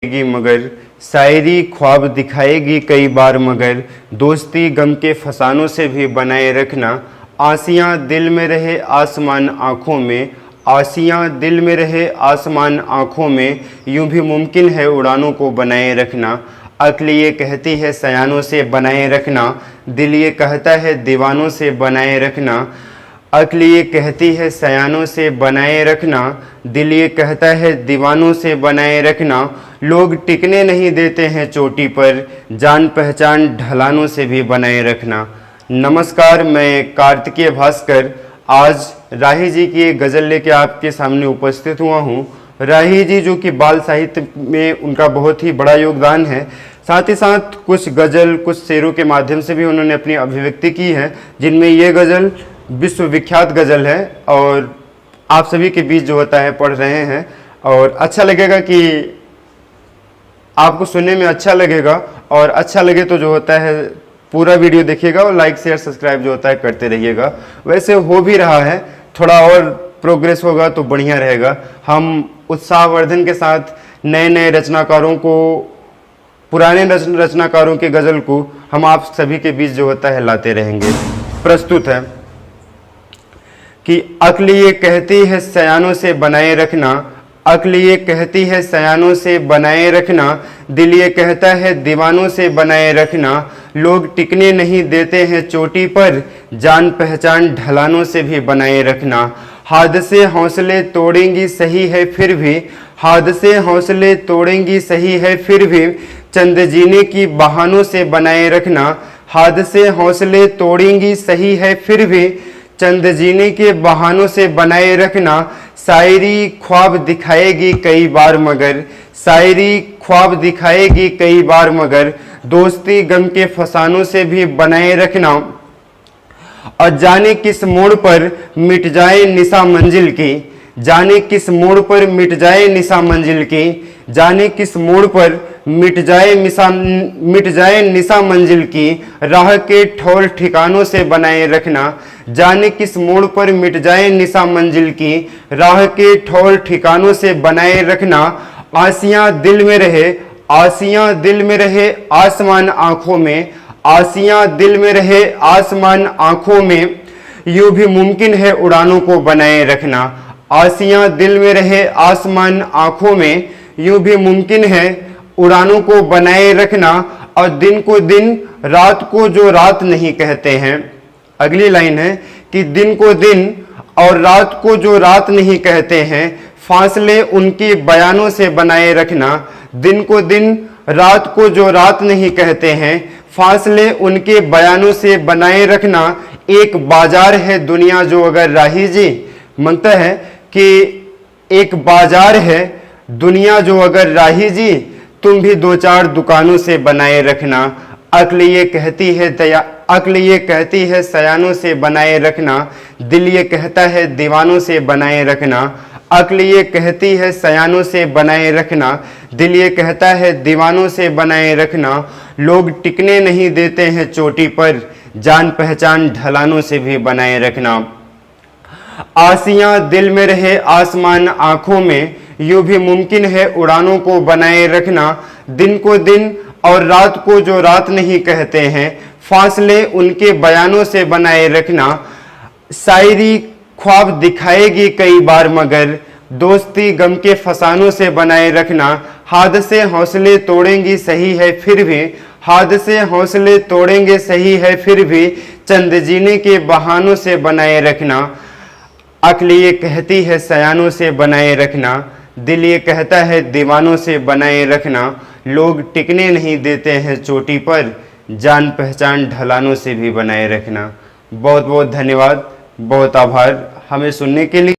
मगर शायरी ख्वाब दिखाएगी कई बार, मगर दोस्ती गम के फसानों से भी बनाए रखना। आसियाँ दिल में रहे आसमान आँखों में, आसियाँ दिल में रहे आसमान आँखों में, यूं भी मुमकिन है उड़ानों को बनाए रखना। अक्ल ये कहती है सयानों से बनाए रखना, दिल ये कहता है दीवानों से बनाए रखना। अक्ल ये कहती है सयानों से बनाए रखना, दिल ये कहता है दीवानों से बनाए रखना। लोग टिकने नहीं देते हैं चोटी पर, जान पहचान ढलानों से भी बनाए रखना। नमस्कार, मैं कार्तिकेय भास्कर आज राही जी की एक गज़ल लेके आपके सामने उपस्थित हुआ हूँ। राही जी जो कि बाल साहित्य में उनका बहुत ही बड़ा योगदान है, साथ ही साथ कुछ गज़ल कुछ शेरों के माध्यम से भी उन्होंने अपनी अभिव्यक्ति की है, जिनमें ये गज़ल विश्वविख्यात गज़ल है और आप सभी के बीच जो होता है पढ़ रहे हैं। और अच्छा लगेगा कि आपको सुनने में अच्छा लगेगा, और अच्छा लगे तो जो होता है पूरा वीडियो देखिएगा और लाइक शेयर सब्सक्राइब जो होता है करते रहिएगा। वैसे हो भी रहा है, थोड़ा और प्रोग्रेस होगा तो बढ़िया रहेगा। हम उत्साहवर्धन के साथ नए नए रचनाकारों को, पुराने रचनाकारों के गज़ल को हम आप सभी के बीच जो होता है लाते रहेंगे। प्रस्तुत है कि अक्ल ये कहती है सयानों से बनाए रखना, अक्ल ये कहती है सयानों से बनाए रखना, दिल ये कहता है दीवानों से बनाए रखना। लोग टिकने नहीं देते हैं चोटी पर, जान पहचान ढलानों से भी बनाए रखना। हादसे हौसले तोड़ेंगी सही है फिर भी, हादसे हौसले तोड़ेंगी सही है फिर भी, चंद जीने की बहानों से बनाए रखना। हादसे हौसले तोड़ेंगी सही है फिर भी, चंद जीने के बहानों से बनाए रखना। शायरी ख्वाब दिखाएगी कई बार मगर, शायरी ख्वाब दिखाएगी कई बार मगर, दोस्ती गम के फसानों से भी बनाए रखना। और जाने किस मोड़ पर मिट जाए निशा मंजिल की, जाने किस मोड़ पर मिट जाए निशा मंजिल की, जाने किस मोड़ पर मिट जाए निशा मंजिल की, राह के ठौर ठिकानों से बनाए रखना। जाने किस मोड़ पर मिट जाए निशा मंजिल की, राह के ठौर ठिकानों से बनाए रखना। आसियाँ दिल में रहे, आसियाँ दिल में रहे आसमान आँखों में, आसियाँ दिल में रहे आसमान आँखों में, यूं भी मुमकिन है उड़ानों को बनाए रखना। आसियाँ दिल में रहे आसमान आँखों में, यूं भी मुमकिन है उड़ानों को बनाए रखना। और दिन को दिन रात को जो रात नहीं कहते हैं, अगली लाइन है कि दिन को दिन और रात को जो रात नहीं कहते हैं, फासले उनके बयानों से बनाए रखना। दिन को दिन रात को जो रात नहीं कहते हैं, फासले उनके बयानों से बनाए रखना। एक बाजार है दुनिया जो अगर राही जी मांगता है कि एक बाजार है दुनिया जो अगर राही जी, तुम भी दो चार दुकानों से बनाए रखना। अक्ल ये कहती है अक्ल ये कहती है सयानों से बनाए रखना, दिल ये कहता है दीवानों से बनाए रखना। अक्ल ये कहती है सयानों से बनाए रखना, दिल ये कहता है दीवानों से बनाए रखना। लोग टिकने नहीं देते हैं चोटी पर, जान पहचान ढलानों से भी बनाए रखना। आसियाँ दिल में रहे आसमान आँखों में, यूं भी मुमकिन है उड़ानों को बनाए रखना। दिन को दिन और रात को जो रात नहीं कहते हैं, फासले उनके बयानों से बनाए रखना। शायरी ख्वाब दिखाएगी कई बार मगर, दोस्ती गम के फसानों से बनाए रखना। हादसे हौसले तोड़ेंगी सही है फिर भी, हादसे हौसले तोड़ेंगे सही है फिर भी, चंद जीने के बहानों से बनाए रखना। अक्ल ये कहती है सयानों से बनाए रखना, दिल ये कहता है दीवानों से बनाए रखना। लोग टिकने नहीं देते हैं चोटी पर, जान पहचान ढलानों से भी बनाए रखना। बहुत बहुत धन्यवाद, बहुत आभार हमें सुनने के लिए।